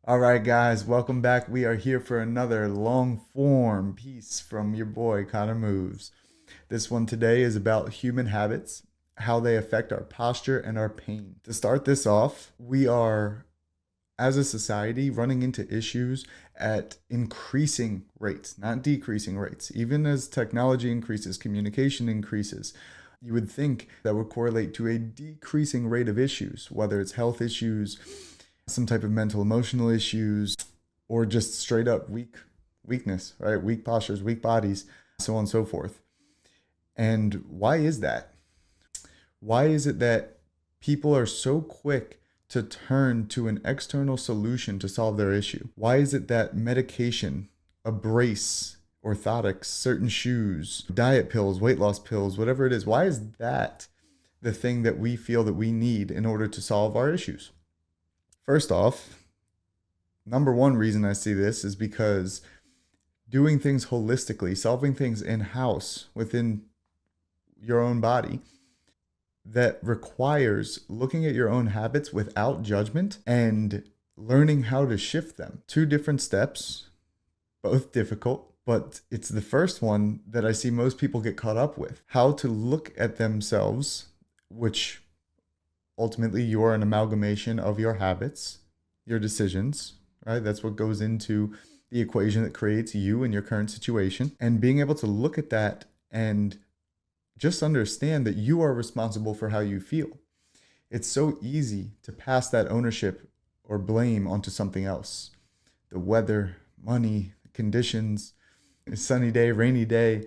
All right, guys, welcome back. We are here for another long form piece from your boy, Conor Moves. This one today is about human habits, how they affect our posture and our pain. To start this off, we are, as a society, running into issues at increasing rates, not decreasing rates. Even as technology increases, communication increases, you would think that would correlate to a decreasing rate of issues, whether it's health issues, some type of mental emotional issues, or just straight up weakness, right? Weak postures, weak bodies, so on and so forth. And why is that? Why is it that people are so quick to turn to an external solution to solve their issue? Why is it that medication, a brace, orthotics, certain shoes, diet pills, weight loss pills, whatever it is, why is that the thing that we feel that we need in order to solve our issues? First off, number one reason I see this is because doing things holistically, solving things in house within your own body, that requires looking at your own habits without judgment and learning how to shift them. Two different steps, both difficult, but it's the first one that I see most people get caught up with. How to look at themselves, which ultimately you are an amalgamation of your habits, your decisions, right? That's what goes into the equation that creates you in your current situation. And being able to look at that and just understand that you are responsible for how you feel. It's so easy to pass that ownership or blame onto something else. The weather, money, conditions, a sunny day, rainy day,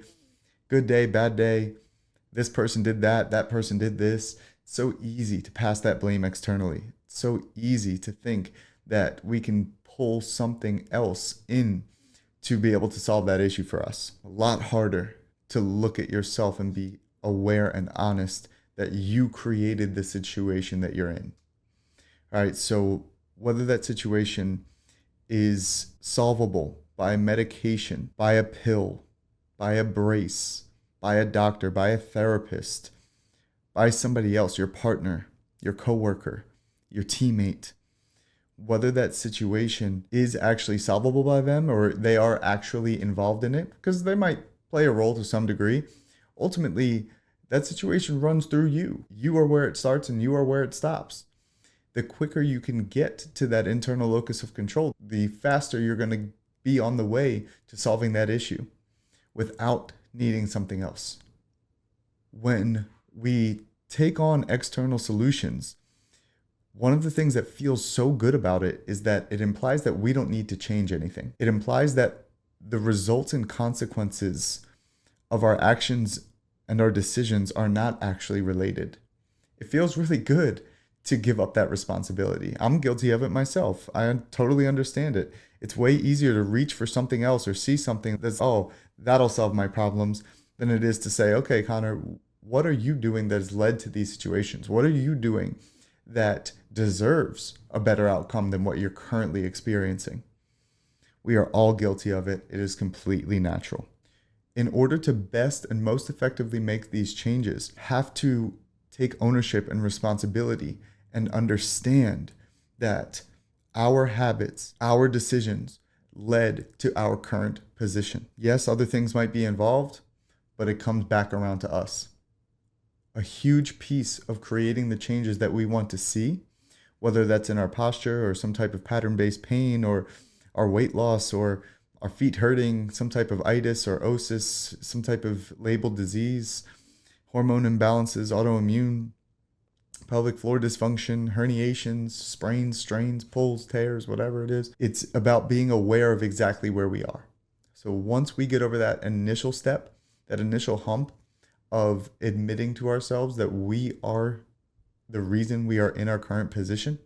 good day, bad day. This person did that, that person did this. It's so easy to pass that blame externally. It's so easy to think that we can pull something else in to be able to solve that issue for us. A lot harder to look at yourself and be aware and honest that you created the situation that you're in. All right, so whether that situation is solvable by medication, by a pill, by a brace, by a doctor, by a therapist, by somebody else, your partner, your coworker, your teammate, whether that situation is actually solvable by them or they are actually involved in it, because they might play a role to some degree. Ultimately, that situation runs through you. You are where it starts and you are where it stops. The quicker you can get to that internal locus of control, the faster you're going to be on the way to solving that issue without needing something else. When we take on external solutions, one of the things that feels so good about it is that it implies that we don't need to change anything. It implies that the results and consequences of our actions and our decisions are not actually related. It feels really good to give up that responsibility. I'm guilty of it myself. I totally understand it. It's way easier to reach for something else or see something that's, oh, that'll solve my problems, than it is to say, okay, Connor, what are you doing that has led to these situations? What are you doing that deserves a better outcome than what you're currently experiencing? We are all guilty of it. It is completely natural. In order to best and most effectively make these changes, have to take ownership and responsibility and understand that our habits, our decisions led to our current position. Yes, other things might be involved, but it comes back around to us. A huge piece of creating the changes that we want to see, whether that's in our posture or some type of pattern-based pain or our weight loss or our feet hurting, some type of itis or osis, some type of labeled disease, hormone imbalances, autoimmune, pelvic floor dysfunction, herniations, sprains, strains, pulls, tears, whatever it is. It's about being aware of exactly where we are. So once we get over that initial step, that initial hump of admitting to ourselves that we are the reason we are in our current position,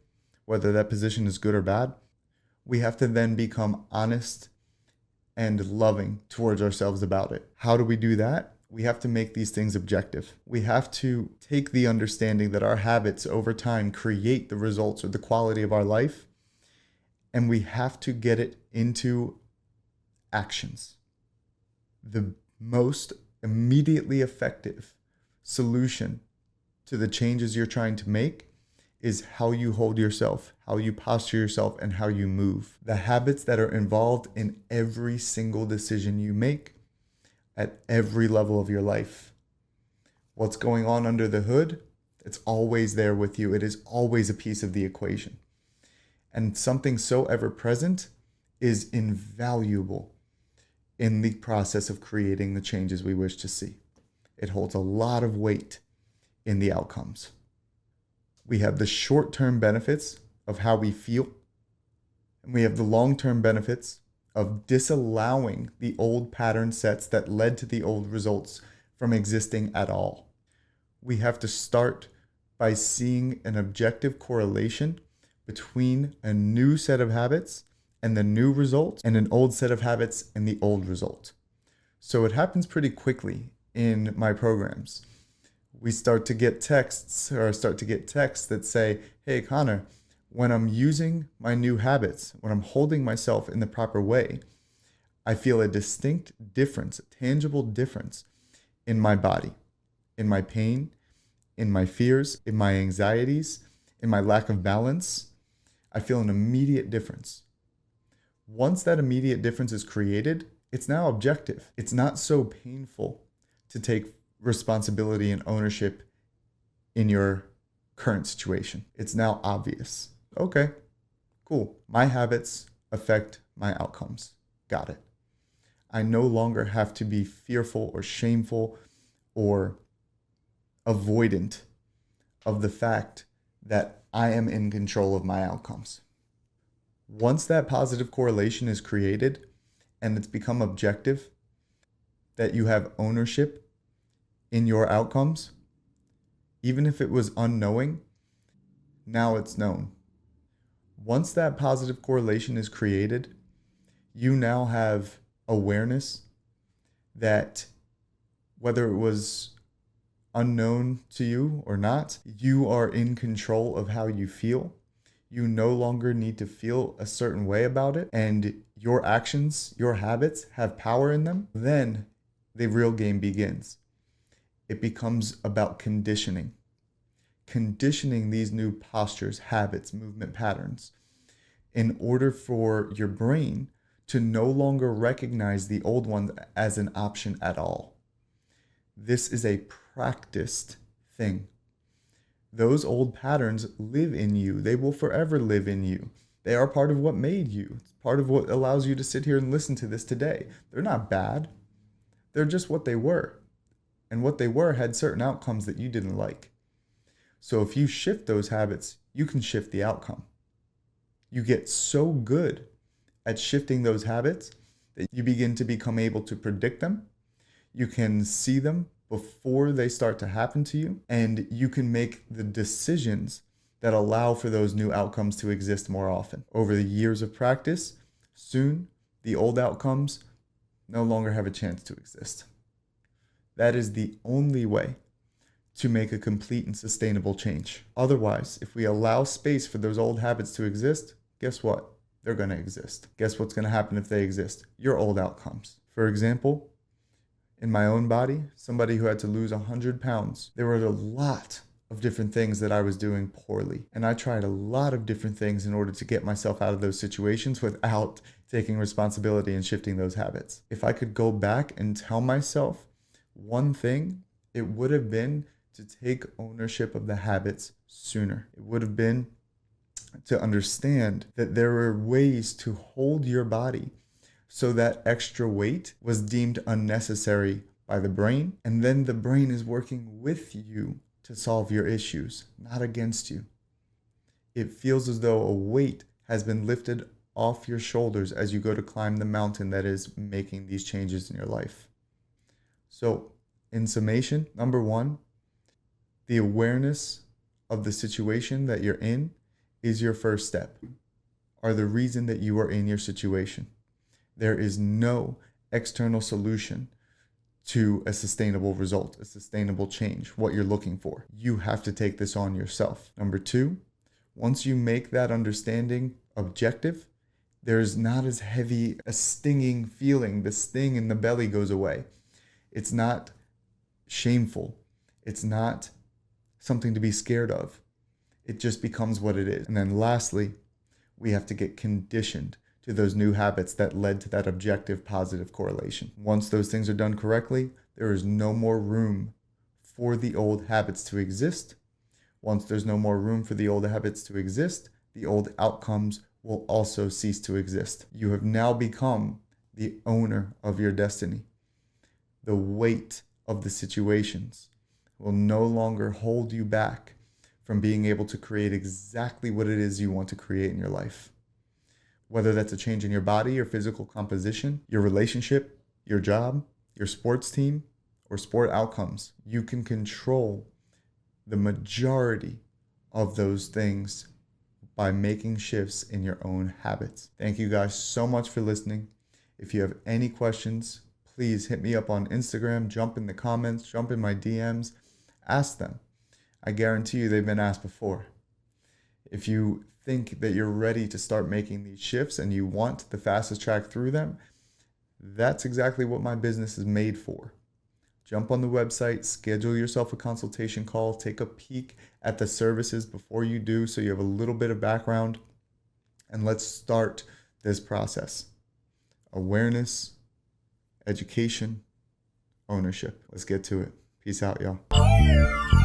whether that position is good or bad, we have to then become honest and loving towards ourselves about it. How do we do that? We have to make these things objective. We have to take the understanding that our habits over time create the results or the quality of our life, and we have to get it into actions. The most immediately effective solution to the changes you're trying to make is how you hold yourself, how you posture yourself, and how you move. The habits that are involved in every single decision you make at every level of your life. What's going on under the hood? It's always there with you. It is always a piece of the equation. And something so ever present is invaluable in the process of creating the changes we wish to see. It holds a lot of weight in the outcomes. We have the short-term benefits of how we feel, and we have the long-term benefits of disallowing the old pattern sets that led to the old results from existing at all. We have to start by seeing an objective correlation between a new set of habits and the new result, and an old set of habits and the old result. So it happens pretty quickly in my programs. We start to get texts that say, hey, Conor, when I'm using my new habits, when I'm holding myself in the proper way, I feel a distinct difference, a tangible difference in my body, in my pain, in my fears, in my anxieties, in my lack of balance. I feel an immediate difference. Once that immediate difference is created, it's now objective. It's not so painful to take responsibility and ownership in your current situation. It's now obvious. Okay, cool. My habits affect my outcomes. Got it. I no longer have to be fearful or shameful or avoidant of the fact that I am in control of my outcomes. Once that positive correlation is created and it's become objective, that you have ownership in your outcomes, even if it was unknowing, now it's known. Once that positive correlation is created, you now have awareness that whether it was unknown to you or not, you are in control of how you feel. You no longer need to feel a certain way about it, and your actions, your habits have power in them. Then the real game begins. It becomes about conditioning these new postures, habits, movement patterns, in order for your brain to no longer recognize the old one as an option at all. This is a practiced thing. Those old patterns live in you. They will forever live in you. They are part of what made you. It's part of what allows you to sit here and listen to this today. They're not bad. They're just what they were. And what they were had certain outcomes that you didn't like. So if you shift those habits, you can shift the outcome. You get so good at shifting those habits that you begin to become able to predict them. You can see them before they start to happen to you, and you can make the decisions that allow for those new outcomes to exist more often. Over the years of practice, soon the old outcomes no longer have a chance to exist. That is the only way to make a complete and sustainable change. Otherwise, if we allow space for those old habits to exist, guess what? They're going to exist. Guess what's going to happen if they exist? Your old outcomes. For example, in my own body, somebody who had to lose 100 pounds, there were a lot of different things that I was doing poorly. And I tried a lot of different things in order to get myself out of those situations without taking responsibility and shifting those habits. If I could go back and tell myself one thing, it would have been to take ownership of the habits sooner. It would have been to understand that there were ways to hold your body so that extra weight was deemed unnecessary by the brain, and then the brain is working with you to solve your issues, not against you. It feels as though a weight has been lifted off your shoulders as you go to climb the mountain that is making these changes in your life. So, in summation, number one, the awareness of the situation that you're in is your first step, are the reason that you are in your situation. There is no external solution to a sustainable result, a sustainable change, what you're looking for. You have to take this on yourself. Number two, once you make that understanding objective, there's not as heavy a stinging feeling. The sting in the belly goes away. It's not shameful. It's not something to be scared of. It just becomes what it is. And then lastly, we have to get conditioned to those new habits that led to that objective positive correlation. Once those things are done correctly, there is no more room for the old habits to exist. Once there's no more room for the old habits to exist, the old outcomes will also cease to exist. You have now become the owner of your destiny. The weight of the situations will no longer hold you back from being able to create exactly what it is you want to create in your life. Whether that's a change in your body or physical composition, your relationship, your job, your sports team, or sport outcomes, you can control the majority of those things by making shifts in your own habits. Thank you guys so much for listening. If you have any questions, please hit me up on Instagram, jump in the comments, jump in my DMs, ask them. I guarantee you they've been asked before. If you think that you're ready to start making these shifts and you want the fastest track through them, that's exactly what my business is made for. Jump on the website, schedule yourself a consultation call, take a peek at the services before you do so you have a little bit of background, and let's start this process. Awareness, education, ownership. Let's get to it. Peace out, y'all.